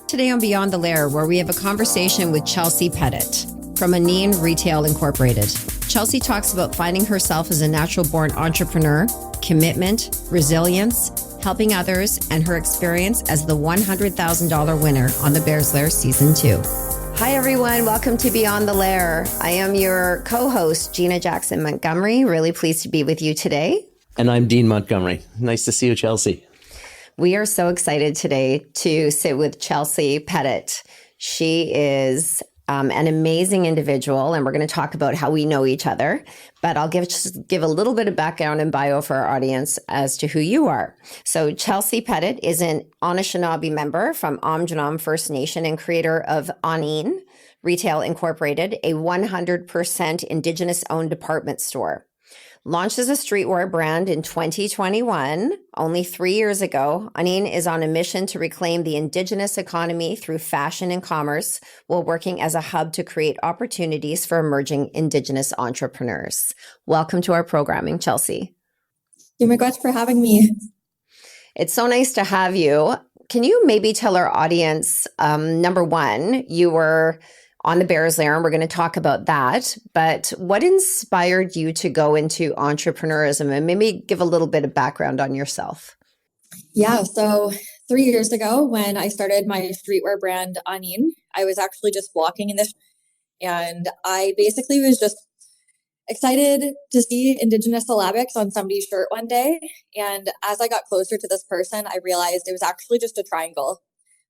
Today on Beyond the Lair, where we have a conversation with Chelsee Pettit from Aaniin Retail Incorporated. Chelsee talks about finding herself as a natural-born entrepreneur, commitment, resilience, helping others, and her experience as the $100,000 winner on the Bears Lair Season 2. Hi, everyone. Welcome to Beyond the Lair. I am your co-host, Geena Jackson-Montgomery. Really pleased to be with you today. And I'm Dean Montgomery. Nice to see you, Chelsee. We are so excited today to sit with Chelsee Pettit. She is an amazing individual, and we're going to talk about how we know each other. But I'll give a little bit of background and bio for our audience as to who you are. So Chelsee Pettit is an Anishinaabe member from Aamjiwnaang First Nation and creator of Aaniin Retail Incorporated, a 100% Indigenous-owned department store. Launched as a streetwear brand in 2021, only 3 years ago, Aanin is on a mission to reclaim the Indigenous economy through fashion and commerce while working as a hub to create opportunities for emerging Indigenous entrepreneurs. Welcome to our programming, Chelsee. Thank you very much for having me. It's so nice to have you. Can you maybe tell our audience, number one, you were on the Bears Lair, and we're going to talk about that. But what inspired you to go into entrepreneurism, and maybe give a little bit of background on yourself? Yeah, so 3 years ago when I started my streetwear brand Aaniin, I was actually just walking in this, and I basically was just excited to see Indigenous syllabics on somebody's shirt one day. And as I got closer to this person, I realized it was actually just a triangle.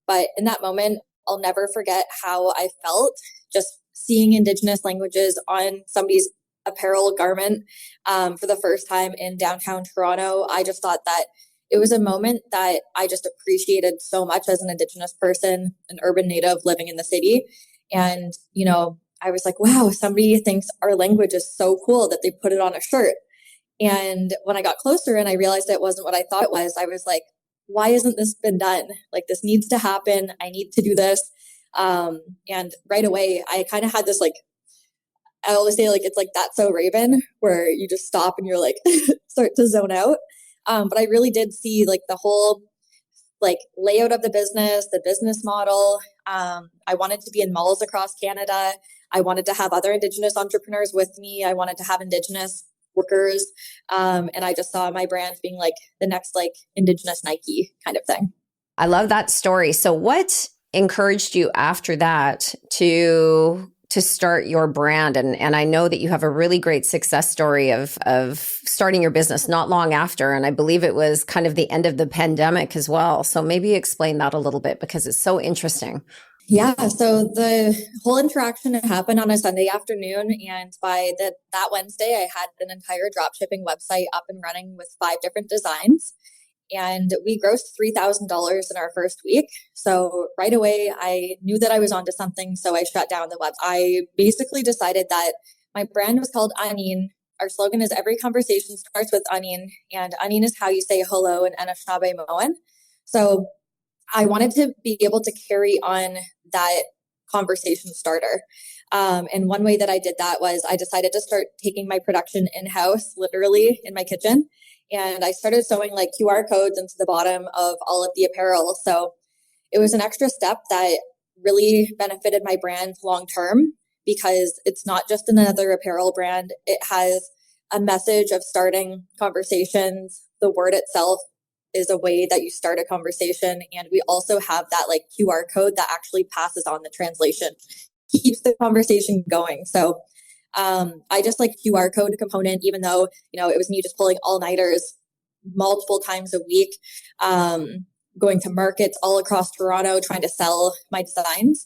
But in that moment, I'll never forget how I felt just seeing Indigenous languages on somebody's apparel garment for the first time in downtown Toronto. I just thought that it was a moment that I just appreciated so much as an Indigenous person, an urban native living in the city. And, you know, I was like, wow, somebody thinks our language is so cool that they put it on a shirt. And when I got closer and I realized it wasn't what I thought it was, I was like, why hasn't this been done? Like, this needs to happen. I need to do this. And right away, I kind of had this, like, I always say, like, it's like That's So Raven, where you just stop and you're like, start to zone out. But I really did see, like, the whole, like, layout of the business model. I wanted to be in malls across Canada. I wanted to have other Indigenous entrepreneurs with me. I wanted to have Indigenous workers. And I just saw my brand being like the next like Indigenous Nike kind of thing. I love that story. So what encouraged you after that to start your brand? And I know that you have a really great success story of starting your business not long after. And I believe it was kind of the end of the pandemic as well. So maybe explain that a little bit because it's so interesting. Yeah, so the whole interaction happened on a Sunday afternoon, and by that Wednesday, I had an entire dropshipping website up and running with 5 different designs, and we grossed $3,000 in our first week. So right away, I knew that I was onto something, so I shut down the web. I basically decided that my brand was called Aaniin. Our slogan is every conversation starts with Aaniin, and Aaniin is how you say hello in Anishinaabe Moan. So I wanted to be able to carry on that conversation starter. And one way that I did that was I decided to start taking my production in-house, literally in my kitchen. And I started sewing like QR codes into the bottom of all of the apparel. So it was an extra step that really benefited my brand long-term because it's not just another apparel brand. It has a message of starting conversations. The word itself is a way that you start a conversation. And we also have that like QR code that actually passes on the translation, keeps the conversation going. So I just like QR code component, even though, you know, it was me just pulling all-nighters multiple times a week, going to markets all across Toronto, trying to sell my designs.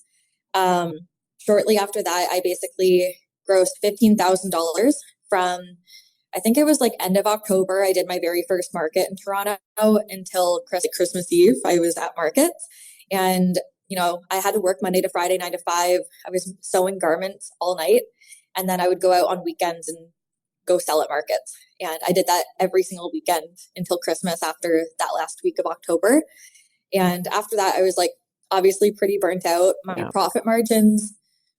Shortly after that, I basically grossed $15,000 from, I think it was like end of October. I did my very first market in Toronto until Christmas Eve. I was at markets and, you know, I had to work Monday to Friday, 9 to 5. I was sewing garments all night. And then I would go out on weekends and go sell at markets. And I did that every single weekend until Christmas after that last week of October. And after that, I was like, obviously pretty burnt out. My profit margins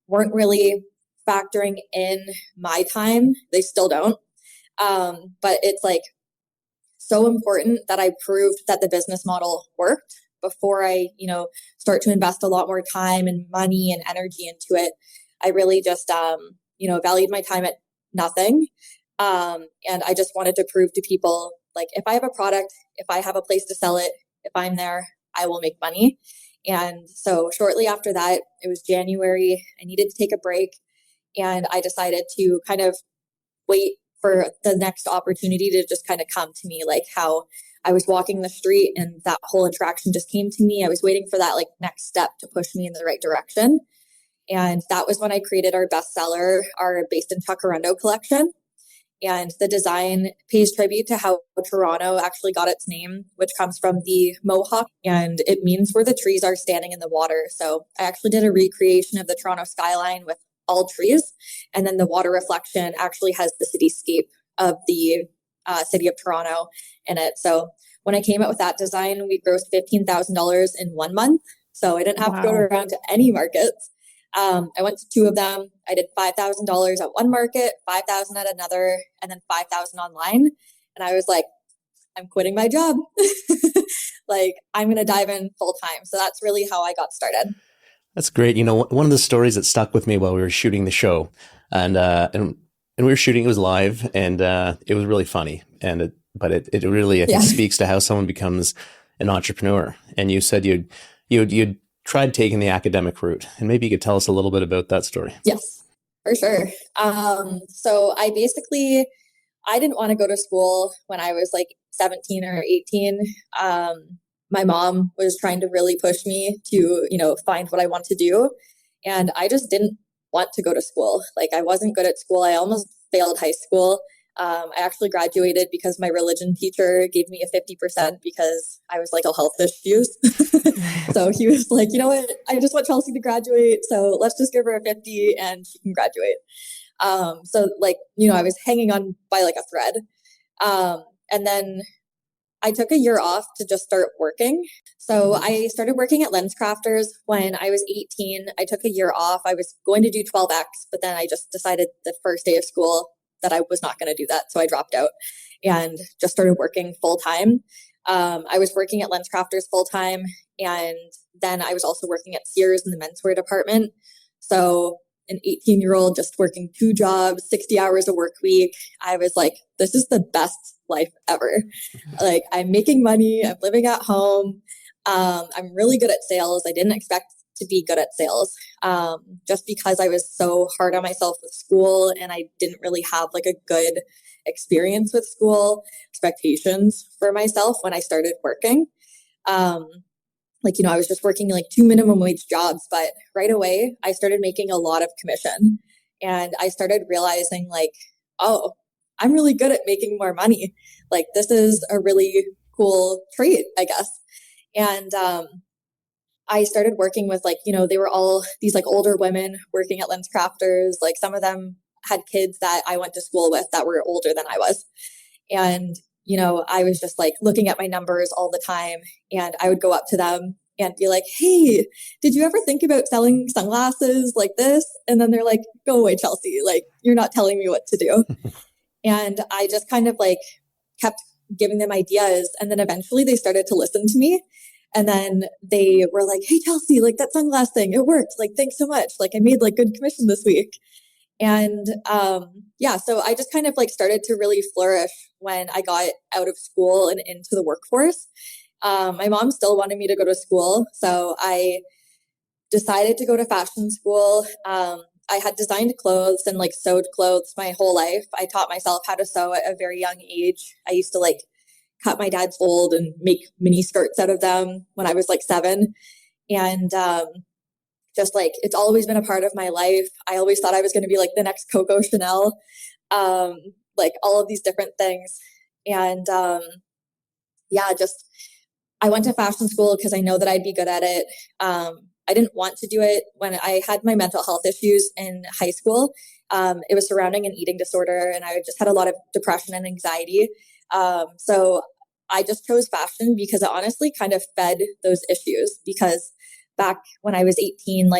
weren't really factoring in my time. They still don't. But it's like so important that I proved that the business model worked before I, start to invest a lot more time and money and energy into it, I really just, valued my time at nothing. And I just wanted to prove to people, like, if I have a product, if I have a place to sell it, if I'm there, I will make money. And so shortly after that, it was January, I needed to take a break, and I decided to kind of wait for the next opportunity to just kind of come to me, like how I was walking the street and that whole attraction just came to me. I was waiting for that like next step to push me in the right direction. And that was when I created our bestseller, our Based in Tuckarundo collection. And the design pays tribute to how Toronto actually got its name, which comes from the Mohawk, and it means where the trees are standing in the water. So I actually did a recreation of the Toronto skyline with all trees. And then the water reflection actually has the cityscape of the city of Toronto in it. So when I came out with that design, we grossed $15,000 in 1 month. So I didn't have to go around to any markets. I went to 2 of them. I did $5,000 at one market, $5,000 at another, and then $5,000 online. And I was like, I'm quitting my job. Like, I'm going to dive in full time. So that's really how I got started. That's great. One of the stories that stuck with me while we were shooting the show, and we were shooting, it was live, and it was really funny. But it really, I think, speaks to how someone becomes an entrepreneur. And you said you'd tried taking the academic route, and maybe you could tell us a little bit about that story. Yes, for sure. So I didn't want to go to school when I was like 17 or 18. My mom was trying to really push me to, find what I want to do. And I just didn't want to go to school. Like, I wasn't good at school. I almost failed high school. I actually graduated because my religion teacher gave me a 50% because I was like health issues. So he was like, you know what? I just want Chelsee to graduate. So let's just give her a 50 and she can graduate. So I was hanging on by like a thread. And then I took a year off to just start working. So I started working at Lens Crafters when I was 18. I took a year off. I was going to do 12X, but then I just decided the first day of school that I was not going to do that. So I dropped out and just started working full time. I was working at Lens Crafters full time. And then I was also working at Sears in the menswear department. So an 18-year-old just working 2 jobs, 60 hours a work week. I was like, this is the best life ever. Like, I'm making money. I'm living at home. I'm really good at sales. I didn't expect to be good at sales just because I was so hard on myself with school and I didn't really have like a good experience with school, expectations for myself when I started working. I was just working like 2 minimum wage jobs, but right away I started making a lot of commission and I started realizing like, oh, I'm really good at making more money. Like, this is a really cool trait, I guess. And, I started working with they were all these like older women working at Lens Crafters. Like, some of them had kids that I went to school with that were older than I was. And, I was just like looking at my numbers all the time and I would go up to them and be like, hey, did you ever think about selling sunglasses like this? And then they're like, go away, Chelsee. Like, you're not telling me what to do. And I just kind of like kept giving them ideas. And then eventually they started to listen to me. And then they were like, hey, Chelsee, like that sunglass thing, it worked. Like, thanks so much. Like, I made like good commission this week. And so I just kind of like started to really flourish when I got out of school and into the workforce. My mom still wanted me to go to school. So I decided to go to fashion school. I had designed clothes and like sewed clothes my whole life. I taught myself how to sew at a very young age. I used to like cut my dad's old and make mini skirts out of them when I was like 7. And just like, it's always been a part of my life. I always thought I was going to be like the next Coco Chanel, like all of these different things. And I went to fashion school because I know that I'd be good at it. I didn't want to do it when I had my mental health issues in high school. It was surrounding an eating disorder and I just had a lot of depression and anxiety. So I just chose fashion because it honestly kind of fed those issues, because back when I was 18,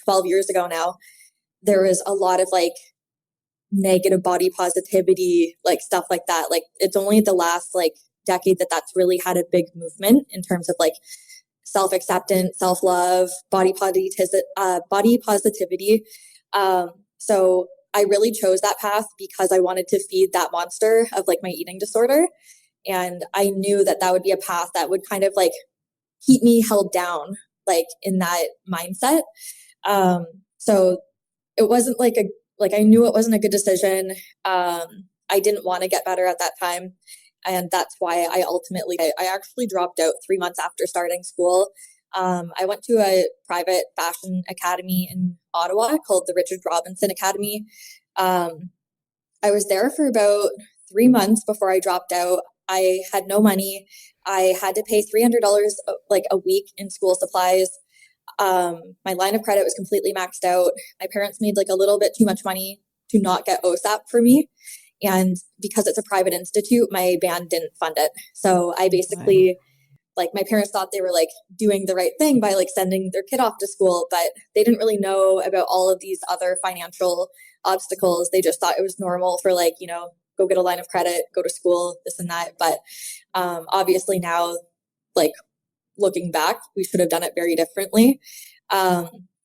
12 years ago now, there was a lot of like negative body positivity, like stuff like that. Like, it's only the last like decade that's really had a big movement in terms of like self-acceptance, self-love, body positivity. So I really chose that path because I wanted to feed that monster of like my eating disorder. And I knew that that would be a path that would kind of like keep me held down, like in that mindset. So it wasn't like I knew it wasn't a good decision. I didn't want to get better at that time. And that's why I actually dropped out 3 months after starting school. I went to a private fashion academy in Ottawa called the Richard Robinson Academy. I was there for about 3 months before I dropped out. I had no money. I had to pay $300 like a week in school supplies. My line of credit was completely maxed out. My parents made like a little bit too much money to not get OSAP for me. And because it's a private institute, my band didn't fund it. So I basically, like, my parents thought they were like doing the right thing by like sending their kid off to school, but they didn't really know about all of these other financial obstacles. They just thought it was normal for like, go get a line of credit, go to school, this and that. But obviously now, like looking back, we should have done it very differently.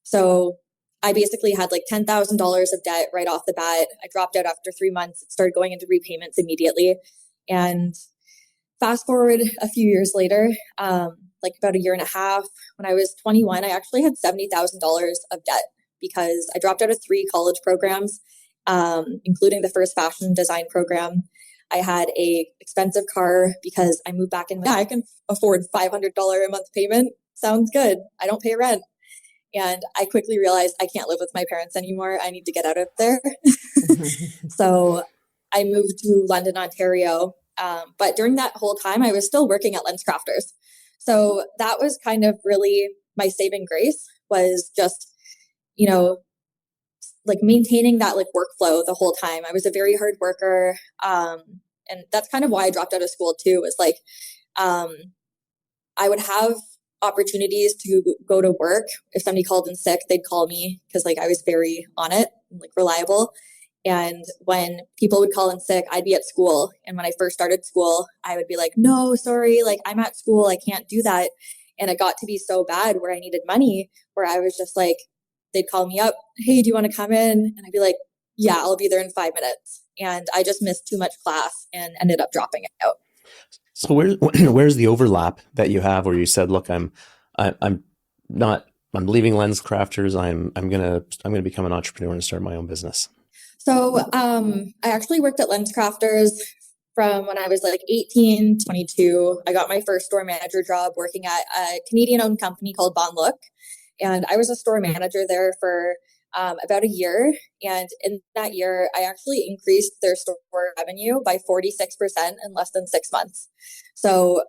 So I basically had like $10,000 of debt right off the bat. I dropped out after 3 months, started going into repayments immediately. And fast forward a few years later, like about a year and a half, when I was 21, I actually had $70,000 of debt because I dropped out of 3 college programs, including the first fashion design program. I had a expensive car because I moved back in. I can afford $500 a month payment. Sounds good. I don't pay rent. And I quickly realized I can't live with my parents anymore. I need to get out of there. So I moved to London, Ontario. But during that whole time, I was still working at Lens Crafters. So that was kind of really my saving grace, was just, like maintaining that like workflow the whole time. I was a very hard worker. And that's kind of why I dropped out of school too, was like, I would have opportunities to go to work. If somebody called in sick, they'd call me because like I was very on it and like reliable. And when people would call in sick, I'd be at school. And when I first started school, I would be like, no, sorry, like I'm at school. I can't do that. And it got to be so bad where I needed money, where I was just like, they'd call me up. Hey, do you want to come in? And I'd be like, yeah, I'll be there in 5 minutes. And I just missed too much class and ended up dropping out. So where's the overlap that you have where you said, look, I'm leaving Lens Crafters. I'm gonna become an entrepreneur and start my own business. So I actually worked at Lens Crafters from when I was like 18 to 22. I got my first store manager job working at a Canadian-owned company called Bon Look. And I was a store manager there for about a year. And in that year, I actually increased their store revenue by 46% in less than 6 months. So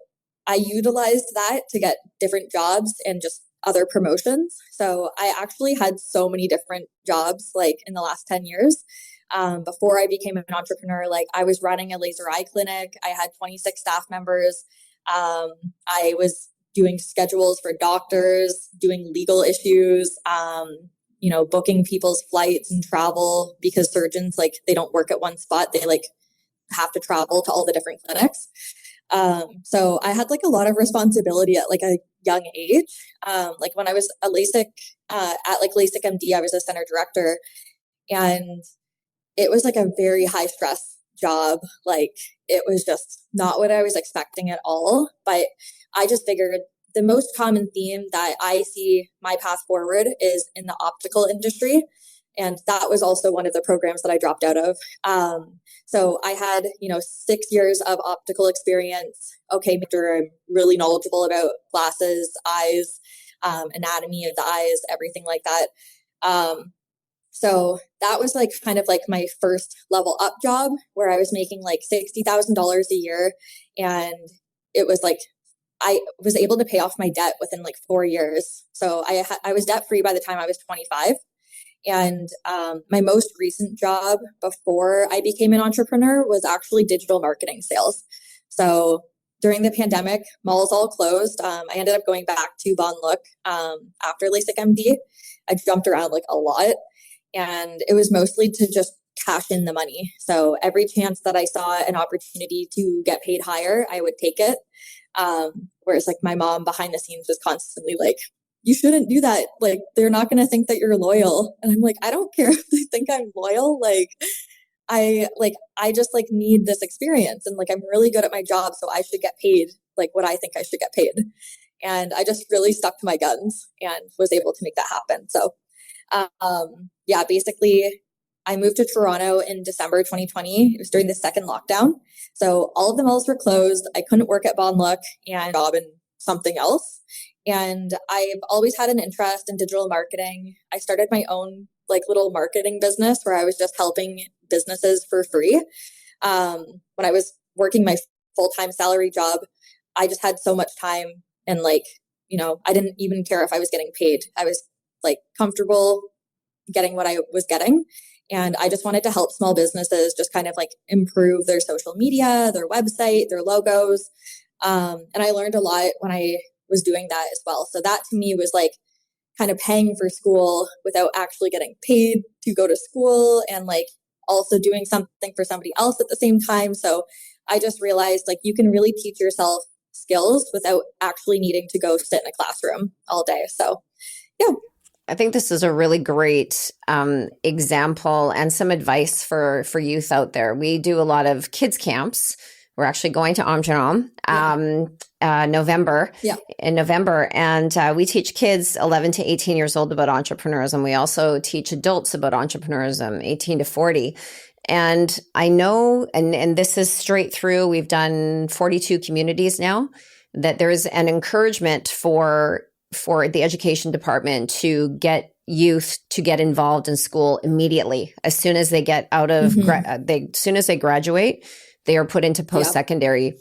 I utilized that to get different jobs and just other promotions. So I actually had so many different jobs like in the last 10 years. Before I became an entrepreneur, like I was running a laser eye clinic. I had 26 staff members. I was doing schedules for doctors, doing legal issues, booking people's flights and travel, because surgeons, like, they don't work at one spot. They like have to travel to all the different clinics. So I had like a lot of responsibility at like a young age. Like when I was a LASIK, at like LASIK MD, I was a center director, and it was like a very high stress job. Like it was just not what I was expecting at all. But I just figured the most common theme that I see my path forward is in the optical industry. And that was also one of the programs that I dropped out of. So I had, 6 years of optical experience. Okay, I'm really knowledgeable about glasses, eyes, anatomy of the eyes, everything like that. So that was like kind of like my first level up job, where I was making like $60,000 a year. And it was like, I was able to pay off my debt within like 4 years. So I was debt free by the time I was 25. And my most recent job before I became an entrepreneur was actually digital marketing sales. So during the pandemic, malls all closed. I ended up going back to Bon Look after LASIK MD. I jumped around like a lot, and it was mostly to just cash in the money. So every chance that I saw an opportunity to get paid higher, I would take it. Whereas like my mom behind the scenes was constantly like, you shouldn't do that. Like, they're not going to think that you're loyal. And I'm like, I don't care if they think I'm loyal. I just like need this experience, and like, I'm really good at my job. So I should get paid like what I think I should get paid. And I just really stuck to my guns and was able to make that happen. So, basically I moved to Toronto in December 2020. It was during the second lockdown. So all of the malls were closed. I couldn't work at Bon Look and job in something else. And I've always had an interest in digital marketing. I started my own like little marketing business where I was just helping businesses for free. When I was working my full-time salary job, I just had so much time, and like, I didn't even care if I was getting paid. I was like comfortable getting what I was getting. And I just wanted to help small businesses just kind of like improve their social media, their website, their logos. And I learned a lot when I was doing that as well. So that to me was like kind of paying for school without actually getting paid to go to school, and like also doing something for somebody else at the same time. So I just realized like you can really teach yourself skills without actually needing to go sit in a classroom all day. So yeah. I think this is a really great example and some advice for youth out there. We do a lot of kids camps. We're actually going to Aamjiwnaang in November. And we teach kids 11 to 18 years old about entrepreneurism. We also teach adults about entrepreneurism, 18 to 40. And I know, and this is straight through, we've done 42 communities now, that there's an encouragement for the education department to get youth to get involved in school immediately. As soon as they get out of, as soon as they graduate, they are put into post-secondary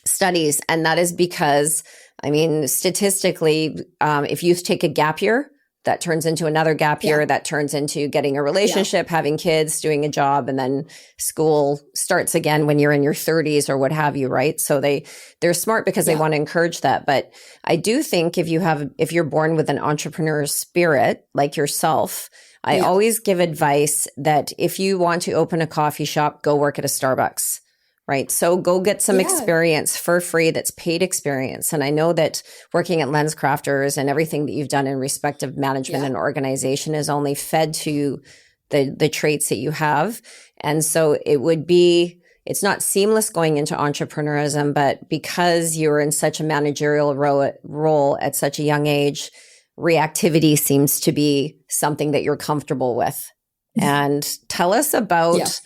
studies. And that is because, I mean, statistically, if youth take a gap year, that turns into another gap year, that turns into getting a relationship, having kids, doing a job, and then school starts again when you're in your 30s or what have you, right? So they're smart because they want to encourage that. But I do think if you're born with an entrepreneur spirit like yourself, I always give advice that if you want to open a coffee shop, go work at a Starbucks. Right. So go get some experience for free that's paid experience. And I know that working at LensCrafters and everything that you've done in respect of management and organization is only fed to the traits that you have. And so it's not seamless going into entrepreneurism, but because you're in such a managerial role at such a young age, reactivity seems to be something that you're comfortable with. And tell us about...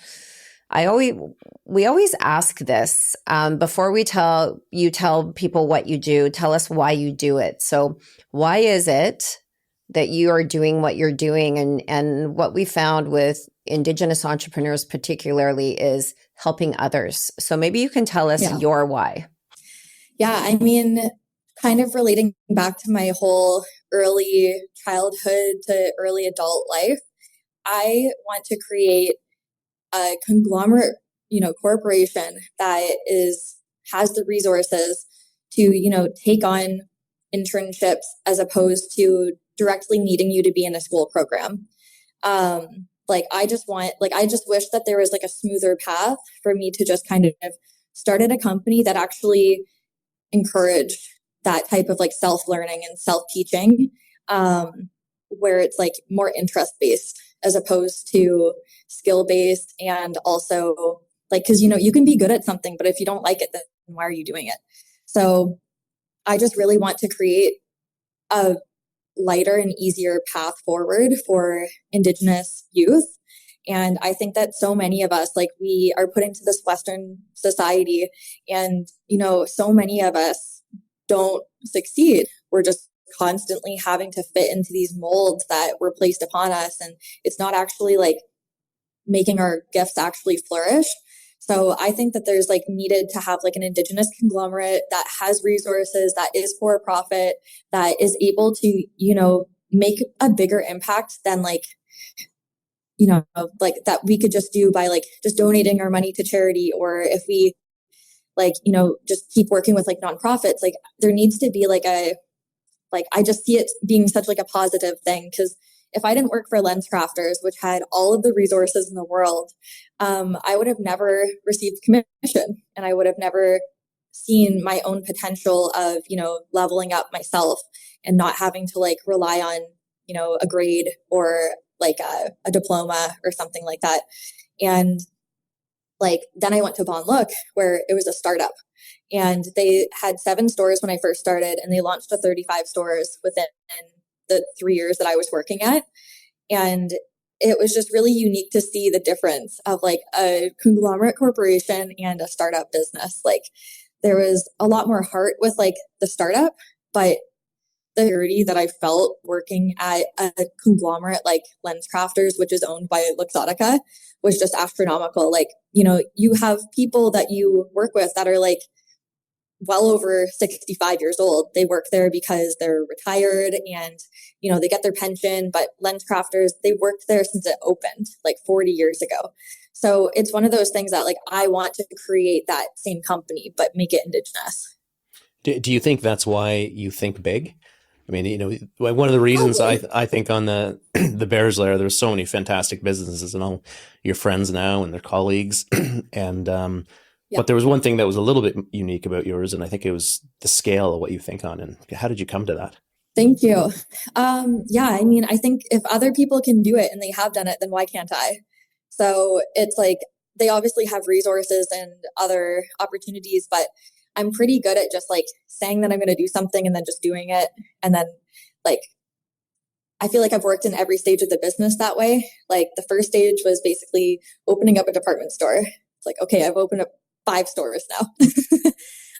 We always ask this before we tell people what you do. Tell us why you do it. So why is it that you are doing what you're doing? And what we found with Indigenous entrepreneurs particularly is helping others. So maybe you can tell us your why. Yeah, I mean, kind of relating back to my whole early childhood to early adult life, I want to create a conglomerate, corporation that has the resources to, take on internships as opposed to directly needing you to be in a school program. I just wish that there was like a smoother path for me to just kind of started a company that actually encouraged that type of like self-learning and self-teaching, where it's like more interest-based as opposed to skill-based. And also like, cause you can be good at something, but if you don't like it, then why are you doing it? So I just really want to create a lighter and easier path forward for Indigenous youth. And I think that so many of us, like, we are put into this Western society and, so many of us don't succeed. We're just constantly having to fit into these molds that were placed upon us. And it's not actually like making our gifts actually flourish. So I think that there's like needed to have like an Indigenous conglomerate that has resources, that is for profit, that is able to, make a bigger impact than like that we could just do by like just donating our money to charity, or if we just keep working with like nonprofits. Like there needs to be I just see it being such like a positive thing, because if I didn't work for LensCrafters, which had all of the resources in the world, I would have never received commission, and I would have never seen my own potential of, leveling up myself and not having to like rely on, a grade or like a diploma or something like that. And like, then I went to Bon Look, where it was a startup, and they had 7 stores when I first started, and they launched to 35 stores within the 3 years that I was working at. And it was just really unique to see the difference of like a conglomerate corporation and a startup business. Like, there was a lot more heart with like the startup, but the security that I felt working at a conglomerate like LensCrafters, which is owned by Luxottica, was just astronomical. Like, you have people that you work with that are like well over 65 years old. They work there because they're retired and, they get their pension, but LensCrafters, they worked there since it opened like 40 years ago. So it's one of those things that like, I want to create that same company, but make it Indigenous. Do you think that's why you think big? I mean, one of the reasons I think on the Bears Lair, there's so many fantastic businesses and all your friends now and their colleagues. And, but there was one thing that was a little bit unique about yours. And I think it was the scale of what you think on. And how did you come to that? Thank you. I mean, I think if other people can do it and they have done it, then why can't I? So it's like, they obviously have resources and other opportunities, but I'm pretty good at just like saying that I'm going to do something and then just doing it. And then like, I feel like I've worked in every stage of the business that way. Like, the first stage was basically opening up a department store. It's like, okay, I've opened up 5 stores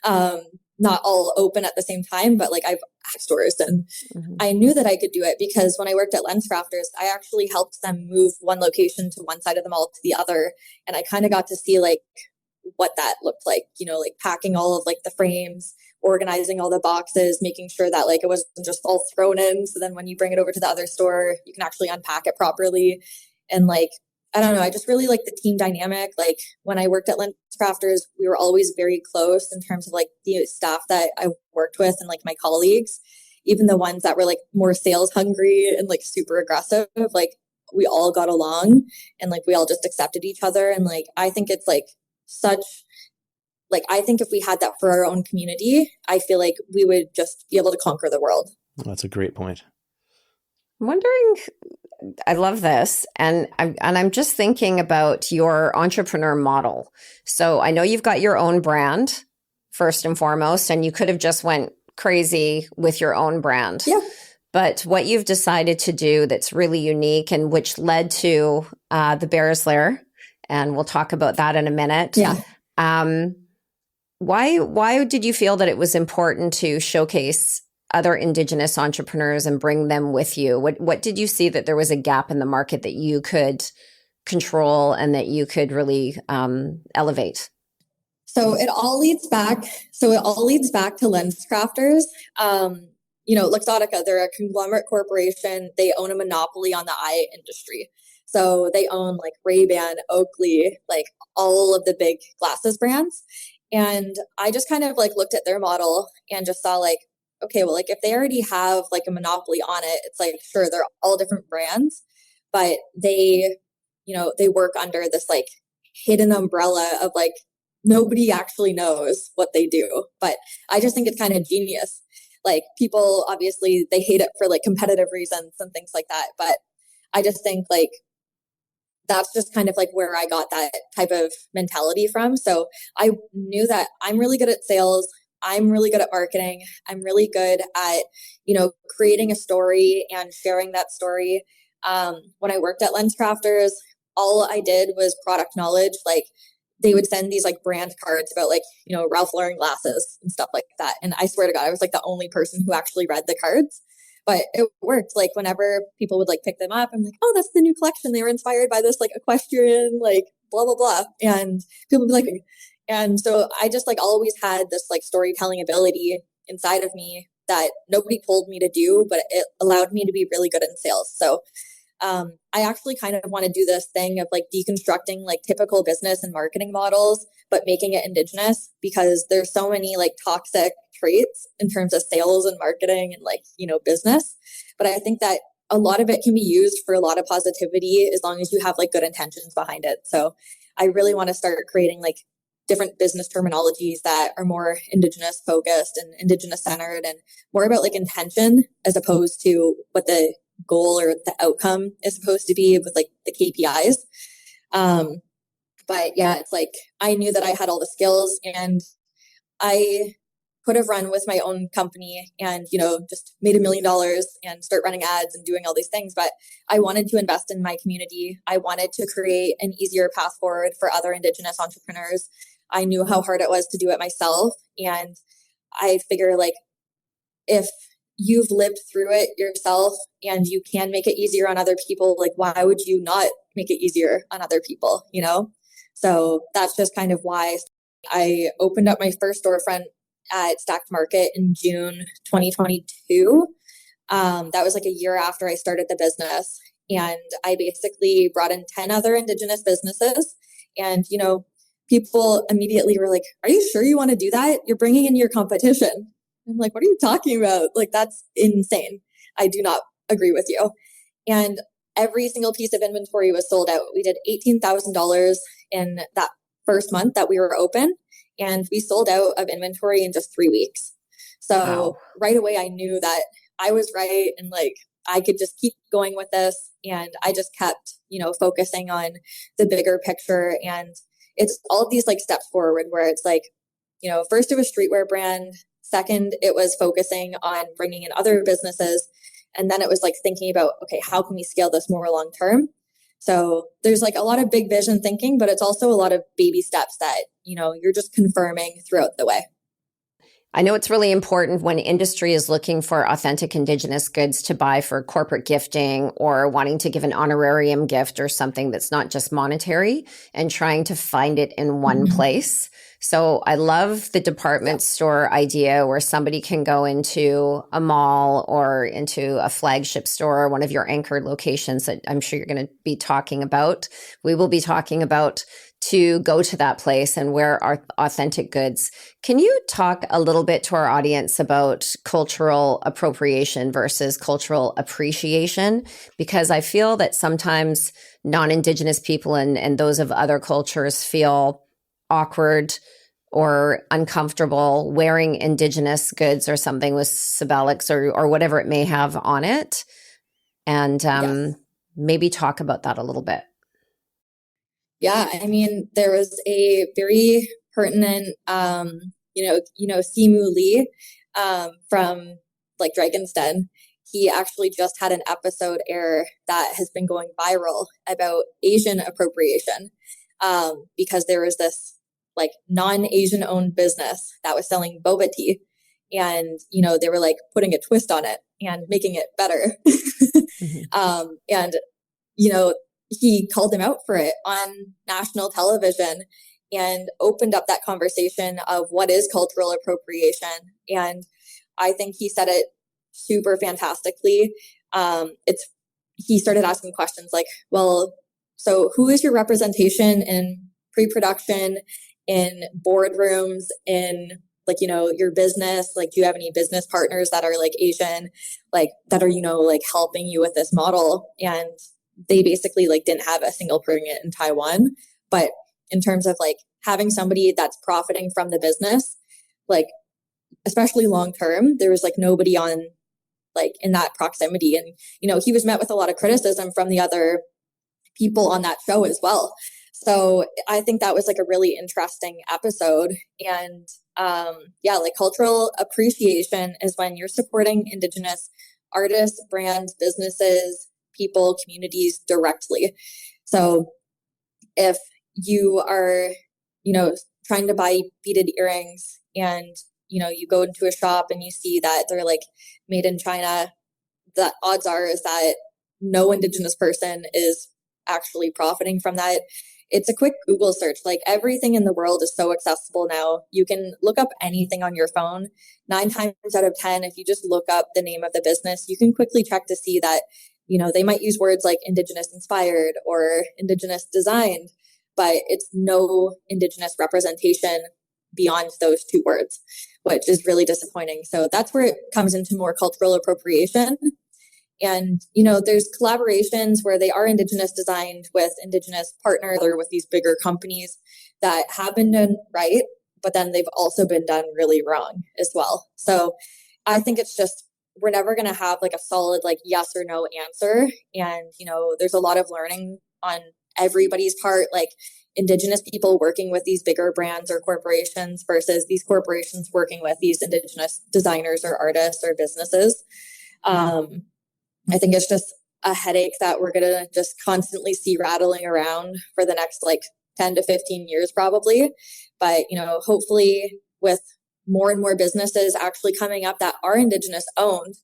now. Not all open at the same time, but like I've had stores, and I knew that I could do it because when I worked at LensCrafters, I actually helped them move one location to one side of the mall to the other. And I kind of got to see like what that looked like, like packing all of like the frames, organizing all the boxes, making sure that like it wasn't just all thrown in. So then when you bring it over to the other store, you can actually unpack it properly. And like, I don't know, I just really like the team dynamic. Like, when I worked at LensCrafters, we were always very close in terms of like the staff that I worked with and like my colleagues, even the ones that were like more sales hungry and like super aggressive. Like, we all got along and like we all just accepted each other. And like, I think it's like I think if we had that for our own community, I feel like we would just be able to conquer the world. That's a great point. I'm wondering, I love this. And I'm just thinking about your entrepreneur model. So I know you've got your own brand first and foremost, and you could have just went crazy with your own brand. Yeah. But what you've decided to do that's really unique and which led to the Bears Lair, and we'll talk about that in a minute. Yeah. Why did you feel that it was important to showcase other Indigenous entrepreneurs and bring them with you? What did you see that there was a gap in the market that you could control and that you could really elevate? So it all leads back to LensCrafters. Luxottica, they're a conglomerate corporation. They own a monopoly on the eye industry. So they own like Ray-Ban, Oakley, like all of the big glasses brands. And I just kind of like looked at their model and just saw like, okay, well, like if they already have like a monopoly on it, it's like, sure, they're all different brands, but they work under this like hidden umbrella of like, nobody actually knows what they do. But I just think it's kind of genius. Like, people, obviously they hate it for like competitive reasons and things like that. But I just think like, that's just kind of like where I got that type of mentality from. So I knew that I'm really good at sales. I'm really good at marketing. I'm really good at, creating a story and sharing that story. When I worked at LensCrafters, all I did was product knowledge. Like, they would send these like brand cards about like, Ralph Lauren glasses and stuff like that. And I swear to God, I was like the only person who actually read the cards. But it worked. Like, whenever people would like pick them up, I'm like, oh, that's the new collection. They were inspired by this like equestrian, like blah, blah, blah. And people would be like, and so I just like always had this like storytelling ability inside of me that nobody told me to do, but it allowed me to be really good in sales. So I actually kind of want to do this thing of like deconstructing like typical business and marketing models, but making it Indigenous, because there's so many like toxic traits in terms of sales and marketing and like, business. But I think that a lot of it can be used for a lot of positivity as long as you have like good intentions behind it. So I really want to start creating like different business terminologies that are more Indigenous focused and Indigenous centered and more about like intention as opposed to what the goal or the outcome is supposed to be with like the KPIs. But yeah, it's like I knew that I had all the skills and I could have run with my own company and, just made $1 million and start running ads and doing all these things. But I wanted to invest in my community. I wanted to create an easier path forward for other Indigenous entrepreneurs. I knew how hard it was to do it myself. And I figure like, if you've lived through it yourself and you can make it easier on other people, like why would you not make it easier on other people, So that's just kind of why I opened up my first storefront at Stacked Market in June 2022. That was like a year after I started the business. And I basically brought in 10 other Indigenous businesses. And, people immediately were like, are you sure you want to do that? You're bringing in your competition. I'm like, what are you talking about? Like, that's insane. I do not agree with you. And every single piece of inventory was sold out. We did $18,000 in that first month that we were open. And we sold out of inventory in just 3 weeks. So Wow. Right away, I knew that I was right. And like, I could just keep going with this. And I just kept, focusing on the bigger picture. And it's all of these like steps forward where it's like, first it was streetwear brand. Second, it was focusing on bringing in other businesses. And then it was like thinking about, okay, how can we scale this more long term? So there's like a lot of big vision thinking, but it's also a lot of baby steps that, you're just confirming throughout the way. I know it's really important when industry is looking for authentic Indigenous goods to buy for corporate gifting or wanting to give an honorarium gift or something that's not just monetary and trying to find it in one place. So I love the department store idea where somebody can go into a mall or into a flagship store or one of your anchored locations that I'm sure you're going to be talking about. We will be talking about to go to that place and wear our authentic goods. Can you talk a little bit to our audience about cultural appropriation versus cultural appreciation? Because I feel that sometimes non-Indigenous people and those of other cultures feel awkward or uncomfortable wearing Indigenous goods or something with symbolics or whatever it may have on it. And Yes. maybe talk about that a little bit. Yeah, I mean, there was a very pertinent, Simu Lee from like Dragon's Den. He actually just had an episode air that has been going viral about Asian appropriation because there was this like non-Asian owned business that was selling boba tea. And, they were like putting a twist on it and making it better. And, he called him out for it on national television and opened up that conversation of what is cultural appropriation. And I think he said it super fantastically. He started asking questions like, well, so who is your representation in pre-production, in boardrooms, in like, your business? Like, do you have any business partners that are like Asian, like that are, like helping you with this model? And they basically like didn't have a single person in Taiwan. But in terms of like having somebody that's profiting from the business, like especially long term, there was like nobody on like in that proximity. And, he was met with a lot of criticism from the other people on that show as well. So I think that was like a really interesting episode. And like cultural appreciation is when you're supporting Indigenous artists, brands, businesses, people, communities directly. So if you are, trying to buy beaded earrings and, you go into a shop and you see that they're like made in China, the odds are is that no Indigenous person is actually profiting from that. It's a quick Google search. Like everything in the world is so accessible now. You can look up anything on your phone. 9 times out of 10, if you just look up the name of the business, you can quickly check to see that, they might use words like Indigenous inspired or Indigenous designed, but it's no Indigenous representation beyond those 2 words, which is really disappointing. So that's where it comes into more cultural appropriation. And, there's collaborations where they are Indigenous designed with Indigenous partners or with these bigger companies that have been done right, but then they've also been done really wrong as well. So I think it's just, we're never going to have like a solid, like yes or no answer. And, there's a lot of learning on everybody's part, like Indigenous people working with these bigger brands or corporations versus these corporations working with these Indigenous designers or artists or businesses. I think it's just a headache that we're going to just constantly see rattling around for the next like 10 to 15 years probably. But, hopefully with more and more businesses actually coming up that are Indigenous owned,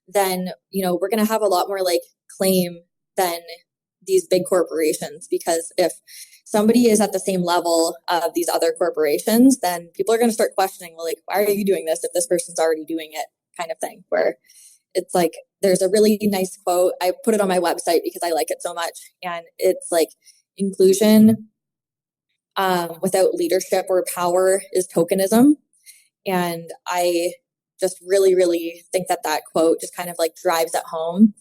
then, we're going to have a lot more like claim than these big corporations. Because if somebody is at the same level of these other corporations, then people are going to start questioning, well, like, why are you doing this if this person's already doing it, kind of thing, where it's like, there's a really nice quote. I put it on my website because I like it so much. And it's like, inclusion without leadership or power is tokenism. And I just really, really think that quote just kind of like drives it home.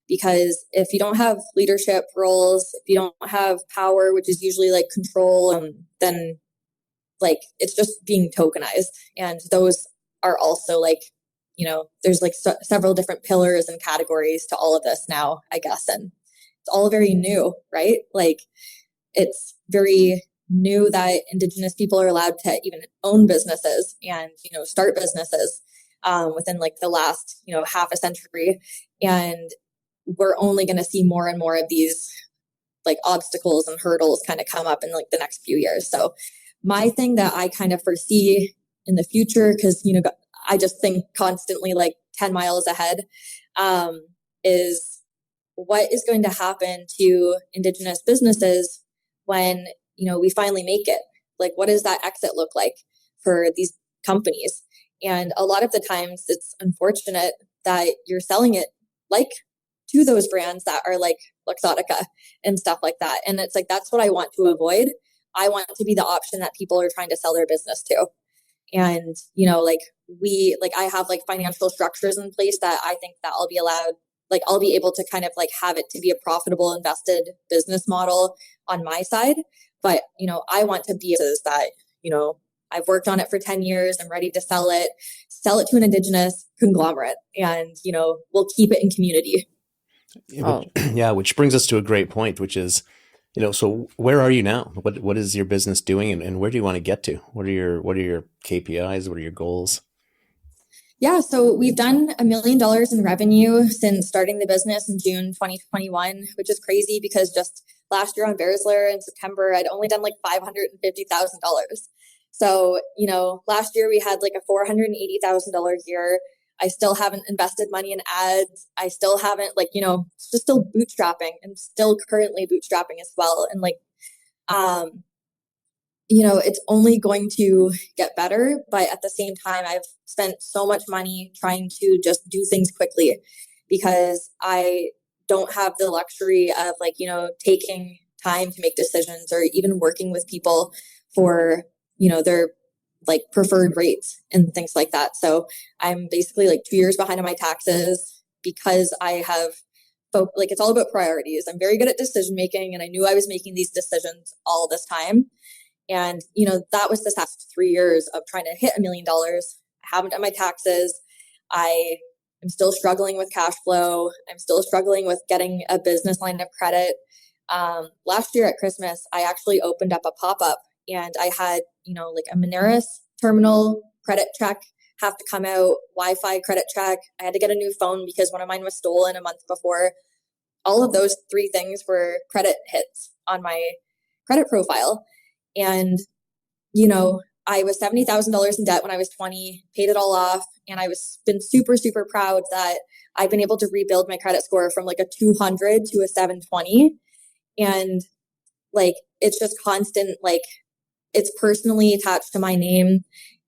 Because if you don't have leadership roles, if you don't have power, which is usually like control, then like it's just being tokenized. And those are also like, there's like several different pillars and categories to all of this now, I guess. And it's all very new, right? Like it's very new that Indigenous people are allowed to even own businesses and, start businesses within like the last, half a century. And we're only going to see more and more of these like obstacles and hurdles kind of come up in like the next few years. So my thing that I kind of foresee in the future, because, I just think constantly like 10 miles ahead, is what is going to happen to Indigenous businesses when, we finally make it. Like, what does that exit look like for these companies? And a lot of the times it's unfortunate that you're selling it like to those brands that are like Luxottica and stuff like that. And it's like, that's what I want to avoid. I want to be the option that people are trying to sell their business to. And, I have like financial structures in place that I think that I'll be allowed, like I'll be able to kind of like have it to be a profitable invested business model on my side. But, I want to be that, I've worked on it for 10 years. I'm ready to sell it to an Indigenous conglomerate and, we'll keep it in community. Yeah, which brings us to a great point, which is, so where are you now? What is your business doing, and where do you want to get to? What are your KPIs? What are your goals? Yeah, so we've done $1 million in revenue since starting the business in June 2021, which is crazy because just last year on Bears Lair in September, I'd only done like $550,000. So, last year we had like a $480,000 year. I still haven't invested money in ads. I still haven't just still bootstrapping and still currently bootstrapping as well. And it's only going to get better. But at the same time, I've spent so much money trying to just do things quickly because I don't have the luxury of taking time to make decisions or even working with people for, their like preferred rates and things like that. So I'm basically like 2 years behind on my taxes because I have it's all about priorities. I'm very good at decision making, and I knew I was making these decisions all this time. And, that was the past 3 years of trying to hit $1 million. I haven't done my taxes. I am still struggling with cash flow. I'm still struggling with getting a business line of credit. Last year at Christmas, I actually opened up a pop-up and I had, a Moneris terminal credit check have to come out, Wi-Fi credit check. I had to get a new phone because one of mine was stolen a month before. All of those 3 things were credit hits on my credit profile. And, I was $70,000 in debt when I was 20, paid it all off. And I was been super, super proud that I've been able to rebuild my credit score from like a 200 to a 720. And it's just constant, it's personally attached to my name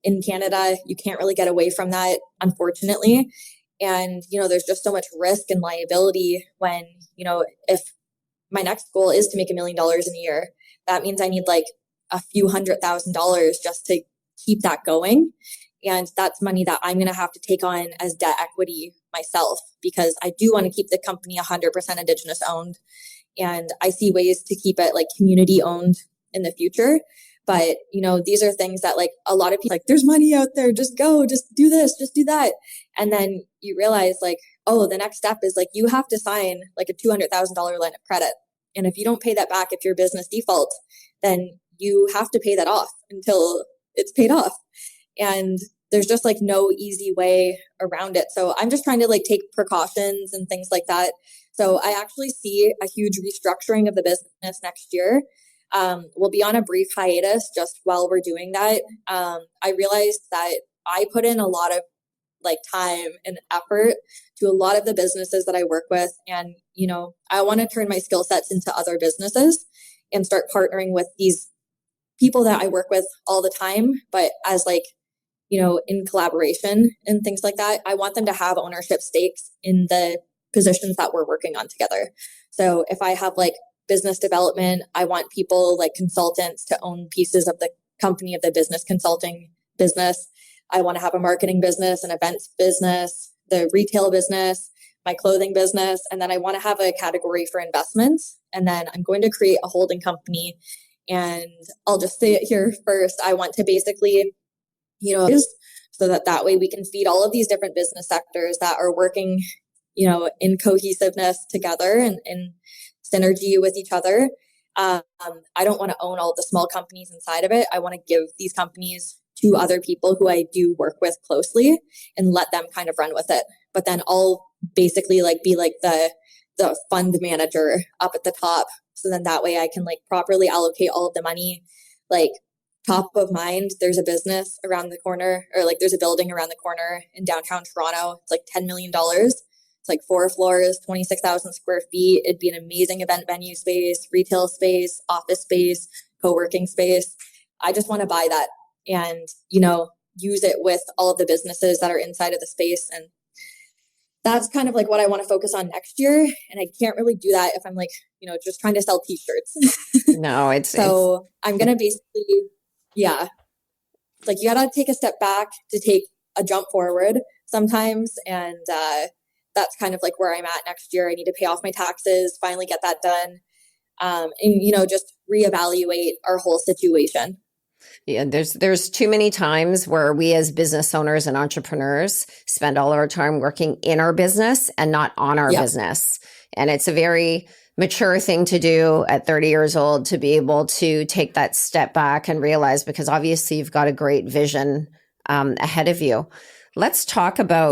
in Canada. You can't really get away from that, unfortunately. And, there's just so much risk and liability when, if my next goal is to make $1 million in a year, that means I need like a few $100,000 just to keep that going. And that's money that I'm going to have to take on as debt equity myself, because I do want to keep the company 100% Indigenous owned. And I see ways to keep it like community owned in the future. But, these are things that like a lot of people like, there's money out there, just go, just do this, just do that. And then you realize like, oh, the next step is like, you have to sign like a $200,000 line of credit. And if you don't pay that back, if your business defaults, then you have to pay that off until it's paid off. And there's just like no easy way around it. So I'm just trying to like take precautions and things like that. So I actually see a huge restructuring of the business next year. We'll be on a brief hiatus just while we're doing that. I realized that I put in a lot of like time and effort to a lot of the businesses that I work with. And, I want to turn my skill sets into other businesses and start partnering with these people that I work with all the time, but as like, in collaboration and things like that. I want them to have ownership stakes in the positions that we're working on together. So if I have like business development, I want people like consultants to own pieces of the company of the business consulting business. I want to have a marketing business, an events business, the retail business, my clothing business. And then I want to have a category for investments. And then I'm going to create a holding company. And I'll just say it here first. I want to basically, so that way we can feed all of these different business sectors that are working, in cohesiveness together and in synergy with each other. I don't want to own all the small companies inside of it. I want to give these companies to other people who I do work with closely and let them kind of run with it. But then I'll basically like be like the fund manager up at the top. So then that way I can like properly allocate all of the money. Like top of mind, there's a business around the corner, or like there's a building around the corner in downtown Toronto. It's like $10 million. It's like 4 floors, 26,000 square feet. It'd be an amazing event venue space, retail space, office space, co-working space. I just want to buy that and, use it with all of the businesses that are inside of the space. And that's kind of like what I want to focus on next year. And I can't really do that if I'm like, just trying to sell t-shirts. No, I'm going to basically, like you got to take a step back to take a jump forward sometimes. And, that's kind of like where I'm at next year. I need to pay off my taxes, finally get that done. And, just reevaluate our whole situation. Yeah, there's too many times where we as business owners and entrepreneurs spend all of our time working in our business and not on our business. And it's a very mature thing to do at 30 years old to be able to take that step back and realize, because obviously you've got a great vision ahead of you. Let's talk about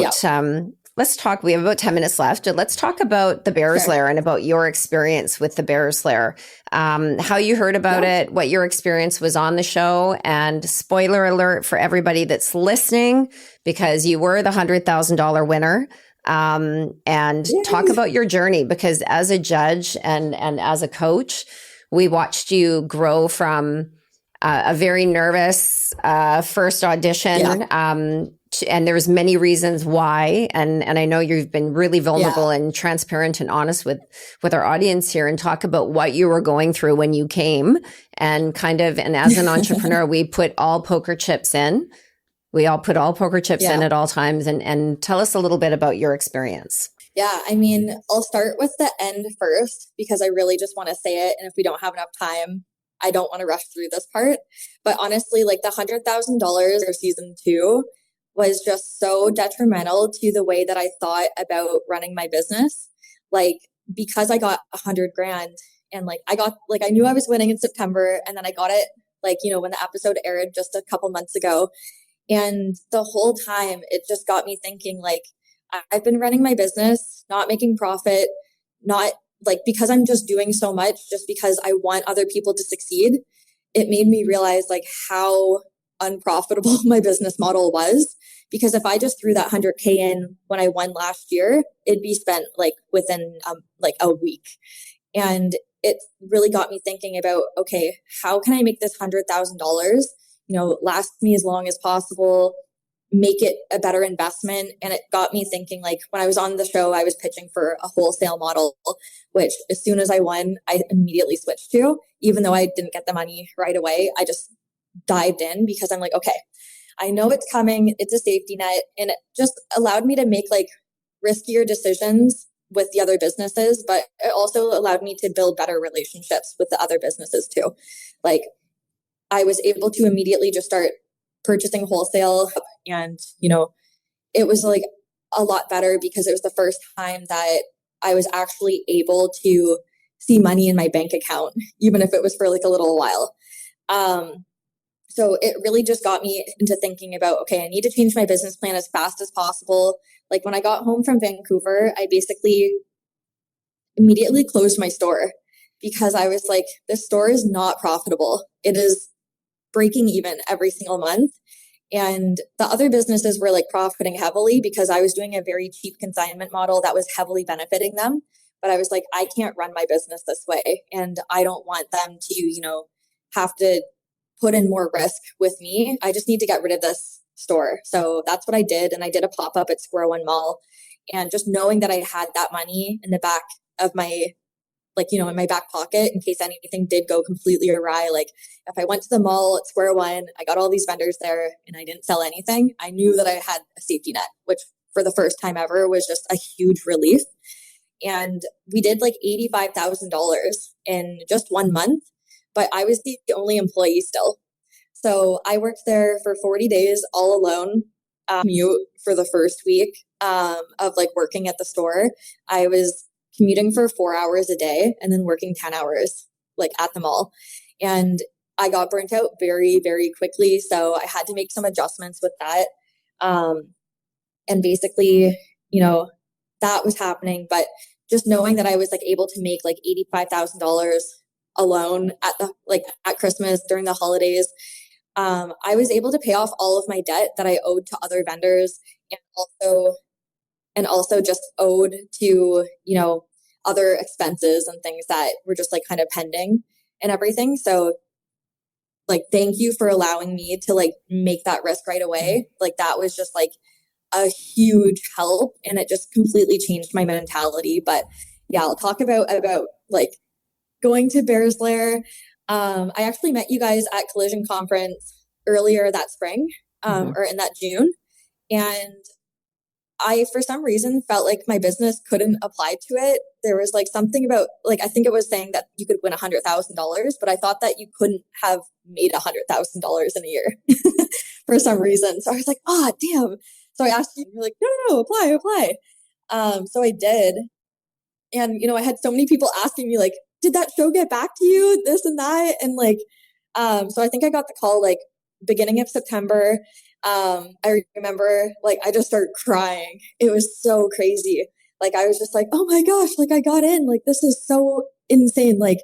we have about 10 minutes left. Let's talk about the Bears Lair and about your experience with the Bears Lair, how you heard about it, what your experience was on the show, and spoiler alert for everybody that's listening, because you were the $100,000 winner. And talk about your journey, because as a judge and as a coach, we watched you grow from a very nervous first audition. And there's many reasons why. And I know you've been really vulnerable and transparent and honest with our audience here, and talk about what you were going through when you came, and as an entrepreneur, we put all poker chips in. We all put all poker chips in at all times, and tell us a little bit about your experience. Yeah. I mean, I'll start with the end first, because I really just want to say it. And if we don't have enough time, I don't want to rush through this part. But honestly, like the $100,000 for season 2 was just so detrimental to the way that I thought about running my business. Like, because I got $100,000 and I knew I was winning in September, and then I got it when the episode aired just a couple months ago. And the whole time it just got me thinking, like, I've been running my business, not making profit, not because I'm just doing so much just because I want other people to succeed. It made me realize how unprofitable my business model was, because if I just threw that $100,000 in when I won last year, it'd be spent within a week. And it really got me thinking about, okay, how can I make this $100,000, last me as long as possible, make it a better investment? And it got me thinking, when I was on the show, I was pitching for a wholesale model, which as soon as I won, I immediately switched to, even though I didn't get the money right away. I just dived in because I'm like, okay, I know it's coming. It's a safety net. And it just allowed me to make like riskier decisions with the other businesses, but it also allowed me to build better relationships with the other businesses too. Like I was able to immediately just start purchasing wholesale, and, it was like a lot better because it was the first time that I was actually able to see money in my bank account, even if it was for like a little while. So it really just got me into thinking about, okay, I need to change my business plan as fast as possible. Like when I got home from Vancouver, I basically immediately closed my store because I was like, this store is not profitable. It is breaking even every single month. And the other businesses were like profiting heavily because I was doing a very cheap consignment model that was heavily benefiting them. But I was like, I can't run my business this way. And I don't want them to, have to put in more risk with me. I just need to get rid of this store. So that's what I did. And I did a pop-up at Square One Mall. And just knowing that I had that money in the back of my, in my back pocket in case anything did go completely awry. Like if I went to the mall at Square One, I got all these vendors there and I didn't sell anything, I knew that I had a safety net, which for the first time ever was just a huge relief. And we did like $85,000 in just 1 month, but I was the only employee still. So I worked there for 40 days all alone, commute for the first week of like working at the store. I was commuting for 4 hours a day and then working 10 hours like at the mall. And I got burnt out very, very quickly. So I had to make some adjustments with that. And basically, that was happening. But just knowing that I was like able to make like $85,000 alone at Christmas during the holidays, I was able to pay off all of my debt that I owed to other vendors and also just owed to, other expenses and things that were just like kind of pending and everything. So like, thank you for allowing me to like make that risk right away. Like that was just like a huge help and it just completely changed my mentality. But yeah, I'll talk about like going to Bears Lair. I actually met you guys at Collision Conference earlier that spring, or in that June. And I, for some reason, felt like my business couldn't apply to it. There was like something about like, I think it was saying that you could win $100,000, but I thought that you couldn't have made $100,000 in a year for some reason. So I was like, damn. So I asked you, you're like, no, apply. So I did. And, I had so many people asking me like, did that show get back to you? This and that. And like, so I think I got the call like beginning of September. I remember like, I just started crying. It was so crazy. Like, I was just like, oh my gosh, like I got in, like, this is so insane. Like,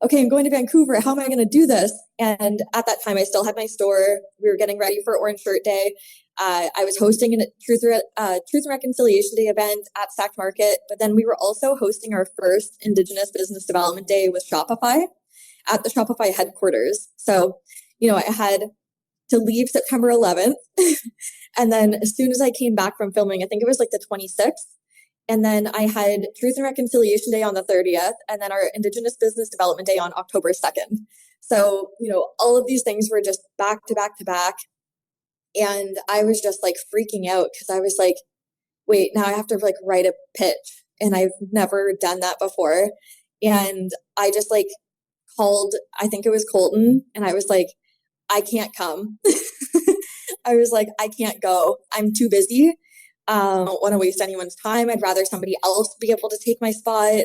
okay, I'm going to Vancouver. How am I going to do this? And at that time I still had my store. We were getting ready for Orange Shirt Day. I was hosting a Truth and Reconciliation Day event at Sack Market, but then we were also hosting our first Indigenous Business Development Day with Shopify at the Shopify headquarters. So, I had to leave September 11th. And then as soon as I came back from filming, I think it was like the 26th. And then I had Truth and Reconciliation Day on the 30th, and then our Indigenous Business Development Day on October 2nd. So, all of these things were just back to back to back. And I was just like freaking out because I was like, wait, now I have to like write a pitch. And I've never done that before. And I just like called, I think it was Colton. And I was like, I can't come. I was like, I can't go. I'm too busy. I don't want to waste anyone's time. I'd rather somebody else be able to take my spot.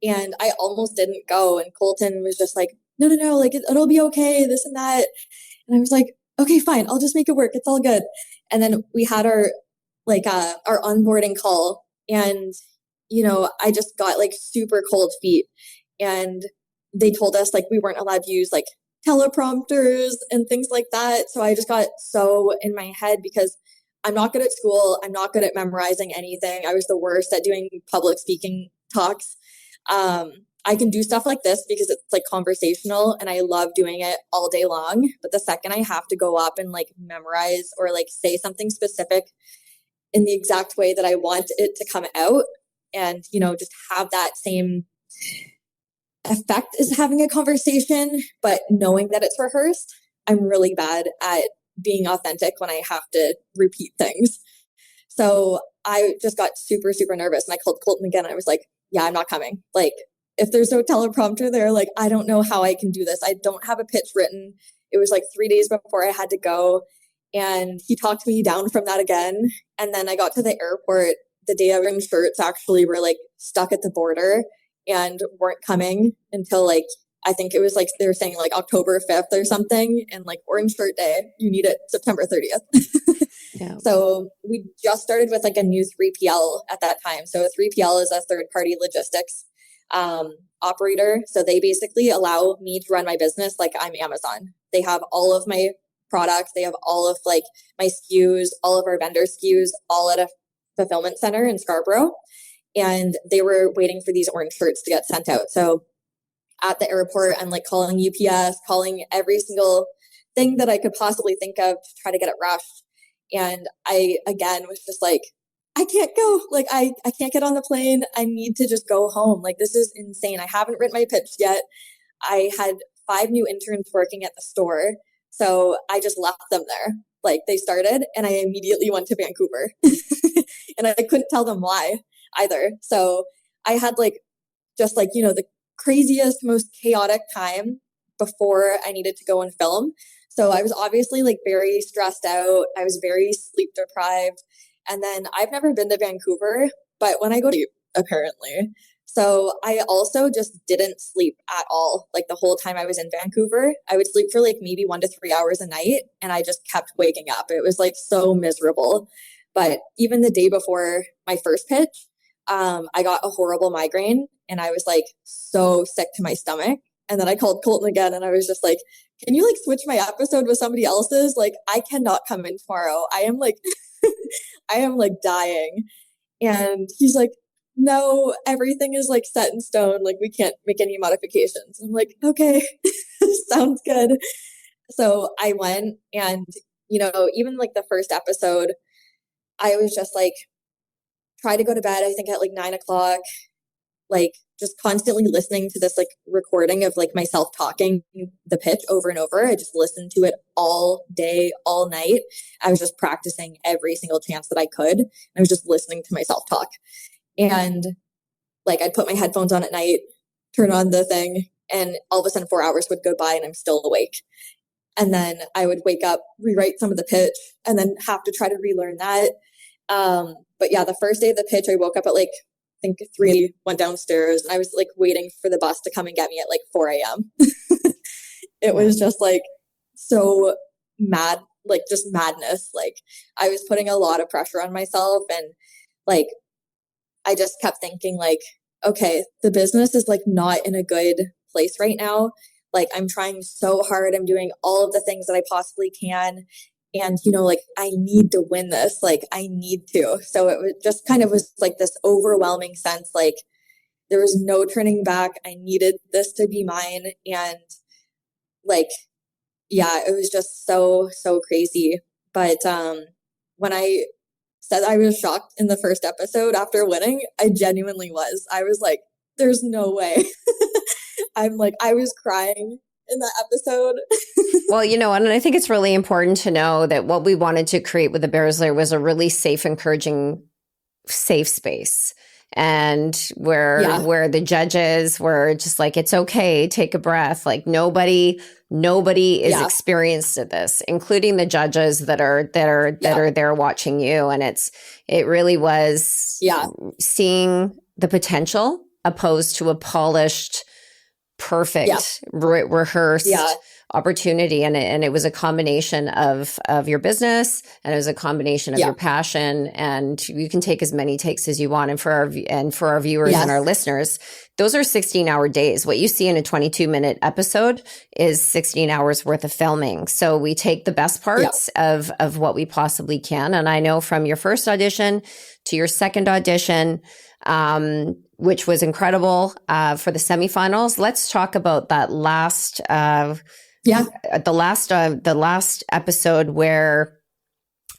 And I almost didn't go. And Colton was just like, no, like it'll be okay, this and that. And I was like, okay, fine. I'll just make it work. It's all good. And then we had our onboarding call, and, I just got like super cold feet, and they told us like we weren't allowed to use like teleprompters and things like that. So I just got so in my head because I'm not good at school. I'm not good at memorizing anything. I was the worst at doing public speaking talks. I can do stuff like this because it's like conversational and I love doing it all day long. But the second I have to go up and like memorize or like say something specific in the exact way that I want it to come out and, just have that same effect as having a conversation, but knowing that it's rehearsed, I'm really bad at being authentic when I have to repeat things. So I just got super, super nervous, and I called Colton again. And I was like, yeah, I'm not coming. Like, if there's no teleprompter there, like, I don't know how I can do this. I don't have a pitch written. It was like 3 days before I had to go. And he talked me down from that again. And then I got to the airport the day our shirts actually were like stuck at the border and weren't coming until like, I think it was like, they were saying like October 5th or something. And like Orange Shirt Day, you need it September 30th. Yeah. So we just started with like a new 3PL at that time. So a 3PL is a third party logistics operator. So they basically allow me to run my business like I'm Amazon. They have all of my products. They have all of like my SKUs, all of our vendor SKUs, all at a fulfillment center in Scarborough. And they were waiting for these orange shirts to get sent out. So at the airport, I'm like calling UPS, calling every single thing that I could possibly think of to try to get it rushed. And I, again, was just like, I can't go. Like, I can't get on the plane. I need to just go home. Like, this is insane. I haven't written my pitch yet. I had 5 new interns working at the store. So I just left them there. Like, they started and I immediately went to Vancouver. And I couldn't tell them why either. So I had like, just like, you know, the craziest, most chaotic time before I needed to go and film. So I was obviously like very stressed out. I was very sleep deprived. And then I've never been to Vancouver, but when I go to, apparently. So I also just didn't sleep at all. Like the whole time I was in Vancouver, I would sleep for like maybe 1 to 3 hours a night. And I just kept waking up. It was like so miserable. But even the day before my first pitch, I got a horrible migraine and I was like so sick to my stomach. And then I called Colton again and I was just like, can you like switch my episode with somebody else's? Like, I cannot come in tomorrow. I am like, I am like dying. And he's like, no, everything is like set in stone. Like, we can't make any modifications. I'm like, okay, sounds good. So I went and, you know, even like the first episode, I was just like, try to go to bed, I think at like 9 o'clock, like just constantly listening to this like recording of like myself talking the pitch over and over. I just listened to it all day, all night. I was just practicing every single chance that I could. I was just listening to myself talk. And like I'd put my headphones on at night, turn on the thing, and all of a sudden 4 hours would go by and I'm still awake. And then I would wake up, rewrite some of the pitch, and then have to try to relearn that. But yeah, the first day of the pitch, I woke up at like, I think 3, went downstairs, and I was like waiting for the bus to come and get me at like 4 a.m. It was just like so mad, like just madness. Like I was putting a lot of pressure on myself, and like I just kept thinking like, okay, the business is like not in a good place right now. Like I'm trying so hard. I'm doing all of the things that I possibly can. And, you know, like I need to win this, like I need to. So it was just kind of was like this overwhelming sense, like there was no turning back. I needed this to be mine. And like, yeah, it was just so, so crazy. But when I said I was shocked in the first episode after winning, I genuinely was. I was like, there's no way. I'm like, I was crying in that episode. Well, you know, and I think it's really important to know that what we wanted to create with the Bears Lair was a really safe, encouraging, safe space. And where the judges were just like, it's okay, take a breath. Like nobody is experienced at this, including the judges that are there watching you. And it really was seeing the potential opposed to a polished, perfect, rehearsed opportunity. And it was a combination of your business, and it was a combination of your passion, and you can take as many takes as you want. And for our viewers and our listeners, those are 16-hour days. What you see in a 22-minute episode is 16 hours worth of filming. So we take the best parts of what we possibly can. And I know from your first audition to your second audition, which was incredible for the semifinals. Let's talk about that last the last episode where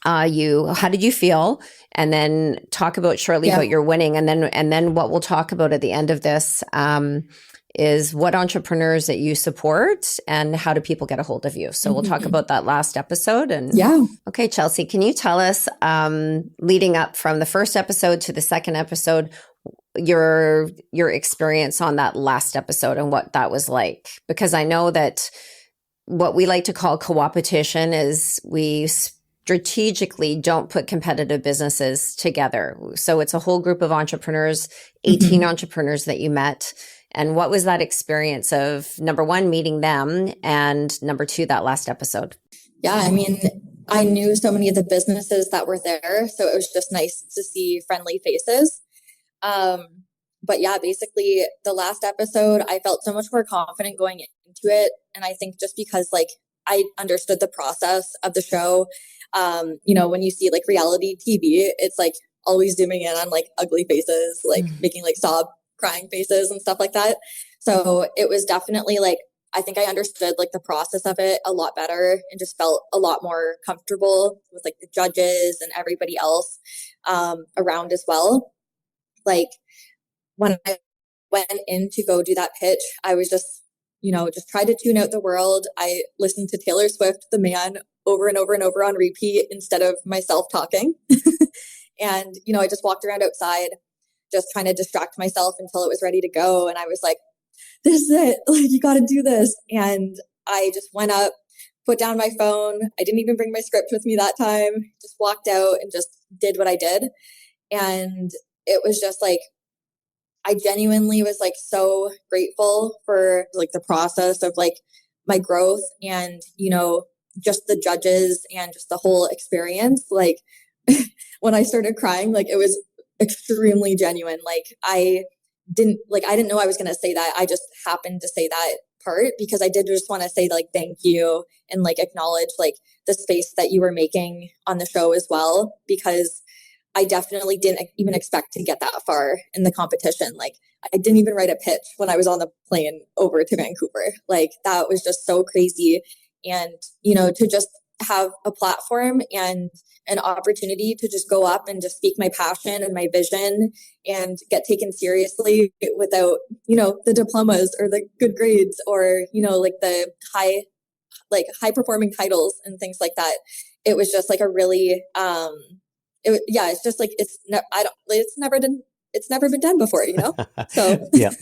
how did you feel? And then talk about shortly about your winning. And then what we'll talk about at the end of this, is what entrepreneurs that you support and how do people get a hold of you. So we'll talk about that last episode. And okay, Chelsee, can you tell us, leading up from the first episode to the second episode, your experience on that last episode and what that was like? Because I know that what we like to call co-opetition is we strategically don't put competitive businesses together. So it's a whole group of entrepreneurs, 18 entrepreneurs that you met. And what was that experience of, number one, meeting them, and number two, that last episode? Yeah, I mean, I knew so many of the businesses that were there, so it was just nice to see friendly faces. But yeah, basically the last episode, I felt so much more confident going into it. And I think just because like I understood the process of the show, when you see like reality TV, it's like always zooming in on like ugly faces, like making like sob crying faces and stuff like that. So it was definitely like, I think I understood like the process of it a lot better and just felt a lot more comfortable with like the judges and everybody else around as well. Like when I went in to go do that pitch, I was just try to tune out the world. I listened to Taylor Swift, The Man, over and over and over on repeat instead of myself talking. And, I just walked around outside just trying to distract myself until it was ready to go. And I was like, this is it. Like, you got to do this. And I just went up, put down my phone. I didn't even bring my script with me that time. Just walked out and just did what I did. And it was just like, I genuinely was like so grateful for like the process of like my growth and, just the judges and just the whole experience. Like when I started crying, like it was extremely genuine. Like I didn't know I was going to say that. I just happened to say that part because I did just want to say like, thank you and like acknowledge like the space that you were making on the show as well, because I definitely didn't even expect to get that far in the competition. Like I didn't even write a pitch when I was on the plane over to Vancouver. Like that was just so crazy. And, to just have a platform and an opportunity to just go up and just speak my passion and my vision and get taken seriously without, the diplomas or the good grades or, like the high performing titles and things like that. It was just like a really, it's just like, it's never been done before, So yeah,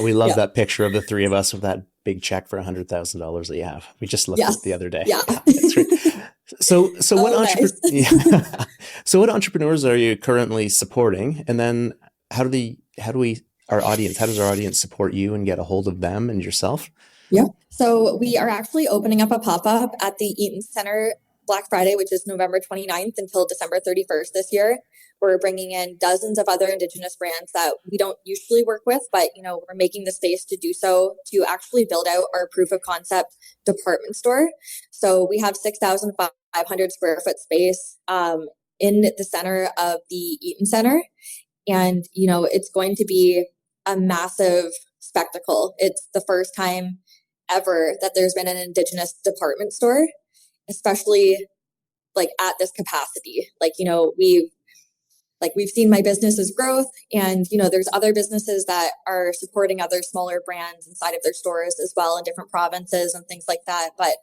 we love that picture of the three of us with that big check for $100,000 that you have. We just looked at it the other day. Yeah. That's right. So what entrepreneurs are you currently supporting? And then how does our audience support you and get a hold of them and yourself? Yeah. So we are actually opening up a pop-up at the Eaton Center Black Friday, which is November 29th until December 31st this year. We're bringing in dozens of other Indigenous brands that we don't usually work with, but, we're making the space to do so to actually build out our proof of concept department store. So we have 6,500 square foot space in the center of the Eaton Center. And, it's going to be a massive spectacle. It's the first time ever that there's been an Indigenous department store, especially like at this capacity. We've seen my business's growth and, there's other businesses that are supporting other smaller brands inside of their stores as well in different provinces and things like that. But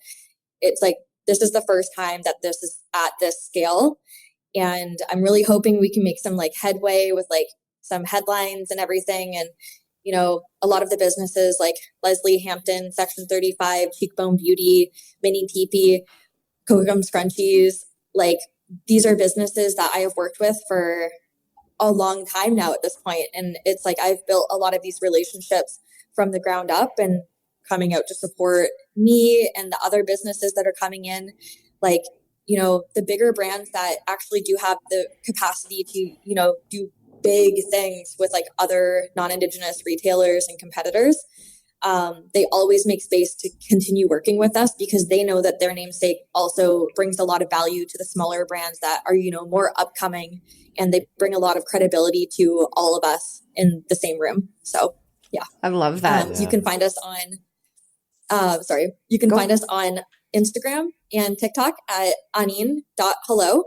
it's like, this is the first time that this is at this scale. And I'm really hoping we can make some like headway with like some headlines and everything. And, a lot of the businesses like Leslie Hampton, Section 35, Cheekbone Beauty, Mini Teepee, Kokum Scrunchies, like these are businesses that I have worked with for a long time now at this point. And it's like, I've built a lot of these relationships from the ground up and coming out to support me and the other businesses that are coming in. Like, the bigger brands that actually do have the capacity to, do big things with like other non-Indigenous retailers and competitors. They always make space to continue working with us because they know that their namesake also brings a lot of value to the smaller brands that are, more upcoming, and they bring a lot of credibility to all of us in the same room. So, yeah. I love that. You can find us on, find us on Instagram and TikTok at aanin.hello,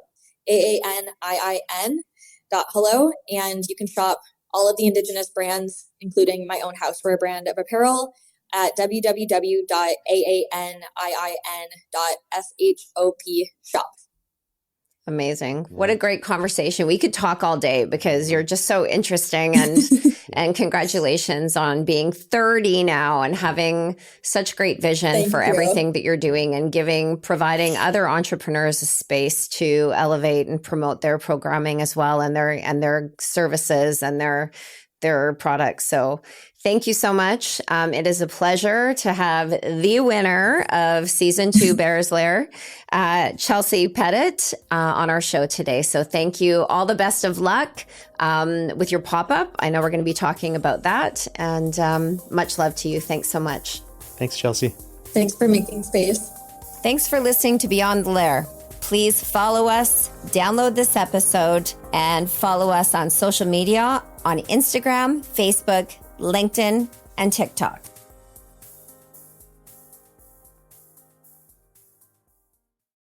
AANIIN.hello. And you can shop all of the Indigenous brands, including my own housewear brand of apparel, at www.aanin.shop. Amazing. What a great conversation. We could talk all day because you're just so interesting, and and congratulations on being 30 now and having such great vision for everything that you're doing, and providing other entrepreneurs a space to elevate and promote their programming as well, and their services and their products. So thank you so much. It is a pleasure to have the winner of season 2 Bears Lair, Chelsee Pettit, on our show today. So thank you. All the best of luck with your pop-up. I know we're going to be talking about that, and much love to you. Thanks so much. Thanks, Chelsee. Thanks for making space. Thanks for listening to Beyond the Lair. Please follow us, download this episode, and follow us on social media on Instagram, Facebook, LinkedIn, and TikTok.